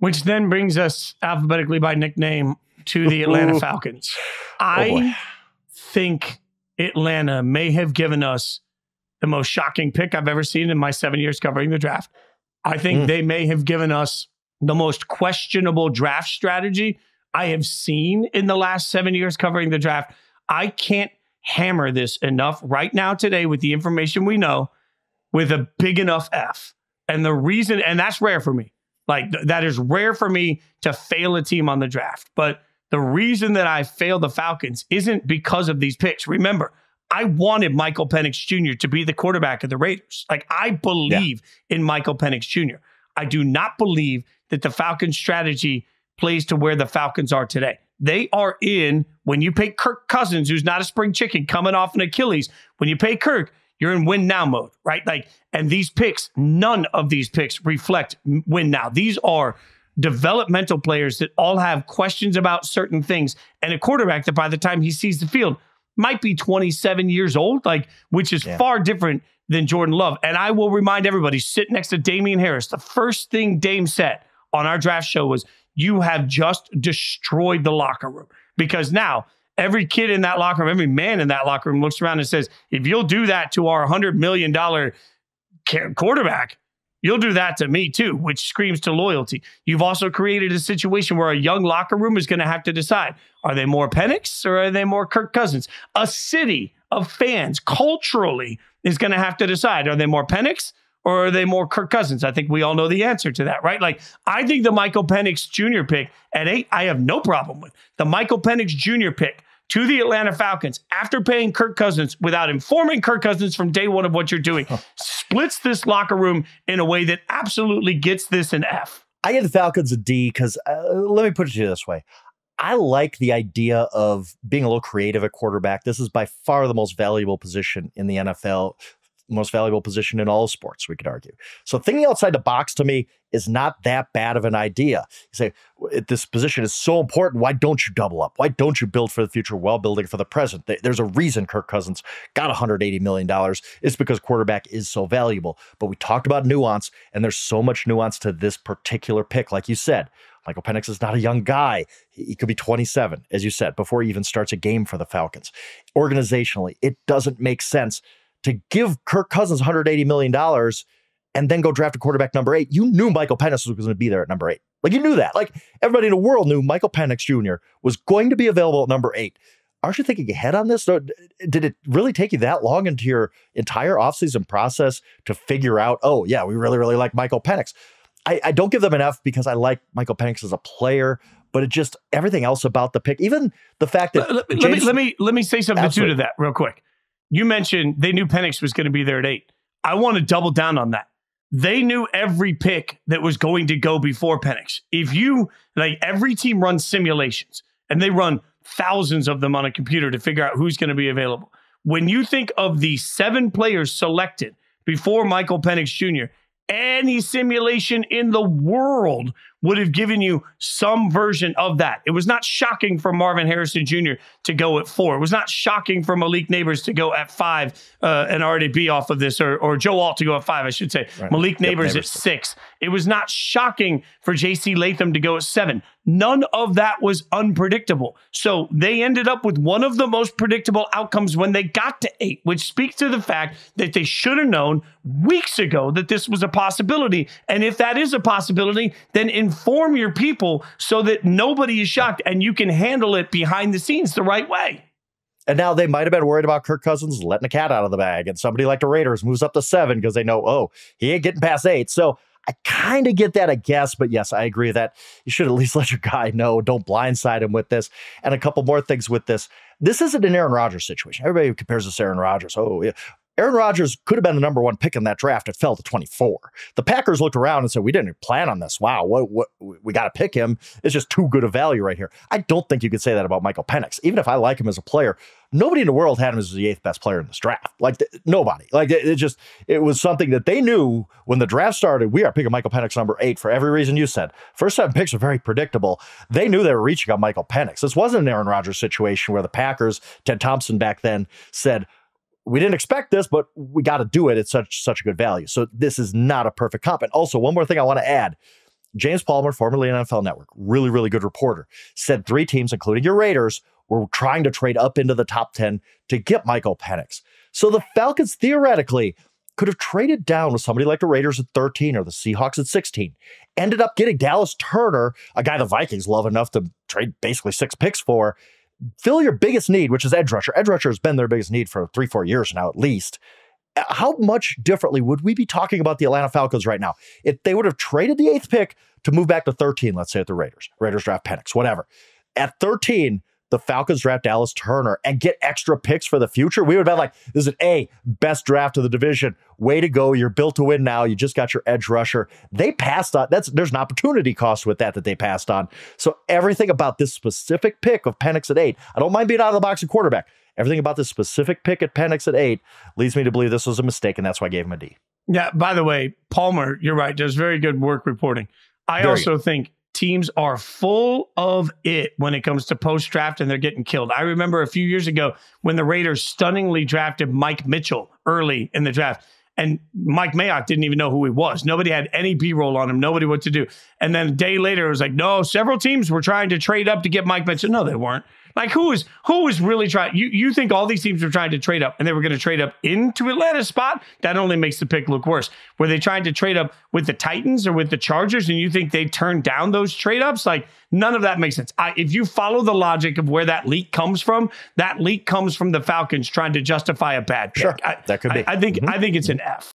Which then brings us alphabetically by nickname to the Atlanta Falcons. I think Atlanta may have given us the most shocking pick I've ever seen in my 7 years covering the draft. I think they may have given us the most questionable draft strategy I have seen in the last 7 years covering the draft. I can't hammer this enough right now today with the information we know with a big enough F. And the reason, and that's rare for me. Like, that is rare for me to fail a team on the draft. But the reason that I failed the Falcons isn't because of these picks. Remember, I wanted Michael Penix Jr. to be the quarterback of the Raiders. Like, I believe in Michael Penix Jr. I do not believe that the Falcons strategy plays to where the Falcons are today. They are in, when you pay Kirk Cousins, who's not a spring chicken coming off an Achilles, when you pay Kirk, you're in win now mode, right? Like, and these picks, none of these picks reflect win now. These are developmental players that all have questions about certain things, and a quarterback that by the time he sees the field might be 27 years old, like, which is far different than Jordan Love. And I will remind everybody, sit next to Damian Harris. The first thing Dame said on our draft show was, you have just destroyed the locker room. Because now every kid in that locker room, every man in that locker room looks around and says, if you'll do that to our $100 million quarterback, you'll do that to me too, which screams to loyalty. You've also created a situation where a young locker room is going to have to decide, are they more Penix or are they more Kirk Cousins? A city of fans culturally is going to have to decide, are they more Penix or are they more Kirk Cousins? I think we all know the answer to that, right? Like, I think the Michael Penix Jr. pick at 8, I have no problem with. The Michael Penix Jr. pick to the Atlanta Falcons after paying Kirk Cousins without informing Kirk Cousins from day one of what you're doing, splits this locker room in a way that absolutely gets this an F. I get the Falcons a D because let me put it to you this way. I like the idea of being a little creative at quarterback. This is by far the most valuable position in the NFL, most valuable position in all sports, we could argue. So thinking outside the box to me is not that bad of an idea. You say, this position is so important. Why don't you double up? Why don't you build for the future while building for the present? There's a reason Kirk Cousins got $180 million. It's because quarterback is so valuable. But we talked about nuance, and there's so much nuance to this particular pick. Like you said, Michael Penix is not a young guy. He could be 27, as you said, before he even starts a game for the Falcons. Organizationally, it doesn't make sense to give Kirk Cousins $180 million and then go draft a quarterback number 8. You knew Michael Penix was going to be there at number 8. Like, you knew that. Like, everybody in the world knew Michael Penix Jr. was going to be available at number 8. Aren't you thinking ahead on this? Did it really take you that long into your entire offseason process to figure out, oh, yeah, we really, really like Michael Penix? I don't give them an F because I like Michael Penix as a player, but it just, everything else about the pick, even the fact that... Let me say something too to that real quick. You mentioned they knew Penix was going to be there at 8. I want to double down on that. They knew every pick that was going to go before Penix. If you, like, every team runs simulations and they run thousands of them on a computer to figure out who's going to be available. When you think of the 7 players selected before Michael Penix Jr., any simulation in the world would have given you some version of that. It was not shocking for Marvin Harrison Jr. to go at 4. It was not shocking for Malik Neighbors to go at 5 and already be off of this, or Joe Alt to go at 5, I should say. Right. Malik Neighbors at 6. It was not shocking for J.C. Latham to go at 7. None of that was unpredictable. So they ended up with one of the most predictable outcomes when they got to 8, which speaks to the fact that they should have known weeks ago that this was a possibility. And if that is a possibility, then inform your people so that nobody is shocked and you can handle it behind the scenes the right way. And now they might have been worried about Kirk Cousins letting the cat out of the bag, and somebody like the Raiders moves up to 7 because they know, oh, he ain't getting past 8. So I kind of get that, I guess. But yes, I agree that you should at least let your guy know. Don't blindside him with this. And a couple more things with this. This isn't an Aaron Rodgers situation. Everybody compares this to Aaron Rodgers. Oh, yeah. Aaron Rodgers could have been the number 1 pick in that draft. It fell to 24. The Packers looked around and said, we didn't plan on this. Wow, what we got to pick him. It's just too good a value right here. I don't think you could say that about Michael Penix. Even if I like him as a player, nobody in the world had him as the 8th best player in this draft. Like, nobody. Like, it was something that they knew when the draft started. We are picking Michael Penix number 8 for every reason you said. First 7 picks are very predictable. They knew they were reaching on Michael Penix. This wasn't an Aaron Rodgers situation where the Packers, Ted Thompson back then, said, we didn't expect this, but we got to do it. It's such a good value. So this is not a perfect comp. And also, one more thing I want to add. James Palmer, formerly NFL Network, really, really good reporter, said 3 teams, including your Raiders, were trying to trade up into the top 10 to get Michael Penix. So the Falcons theoretically could have traded down with somebody like the Raiders at 13 or the Seahawks at 16. Ended up getting Dallas Turner, a guy the Vikings love enough to trade basically 6 picks for. Fill your biggest need, which is edge rusher. Edge rusher has been their biggest need for 3-4 years now at least. How much differently would we be talking about the Atlanta Falcons right now if they would have traded the 8th pick to move back to 13, let's say at the Raiders? Raiders draft Penix, whatever. At 13, the Falcons draft Dallas Turner and get extra picks for the future. We would have been like, this is an A, best draft of the division. Way to go. You're built to win now. You just got your edge rusher. They passed on. There's an opportunity cost with that they passed on. So everything about this specific pick of Penix at 8, I don't mind being out of the box at quarterback. Everything about this specific pick at Penix at 8 leads me to believe this was a mistake, and that's why I gave him a D. Yeah, by the way, Palmer, you're right, does very good work reporting. I also think teams are full of it when it comes to post-draft, and they're getting killed. I remember a few years ago when the Raiders stunningly drafted Mike Mitchell early in the draft, and Mike Mayock didn't even know who he was. Nobody had any B-roll on him. Nobody what to do. And then a day later, it was like, no, several teams were trying to trade up to get Mike Mitchell. No, they weren't. Like, who is really trying? You think all these teams were trying to trade up and they were going to trade up into Atlanta's spot? That only makes the pick look worse. Were they trying to trade up with the Titans or with the Chargers, and you think they turned down those trade ups? Like, none of that makes sense. If you follow the logic of where that leak comes from the Falcons trying to justify a bad pick. Sure, that could be. I think it's an F.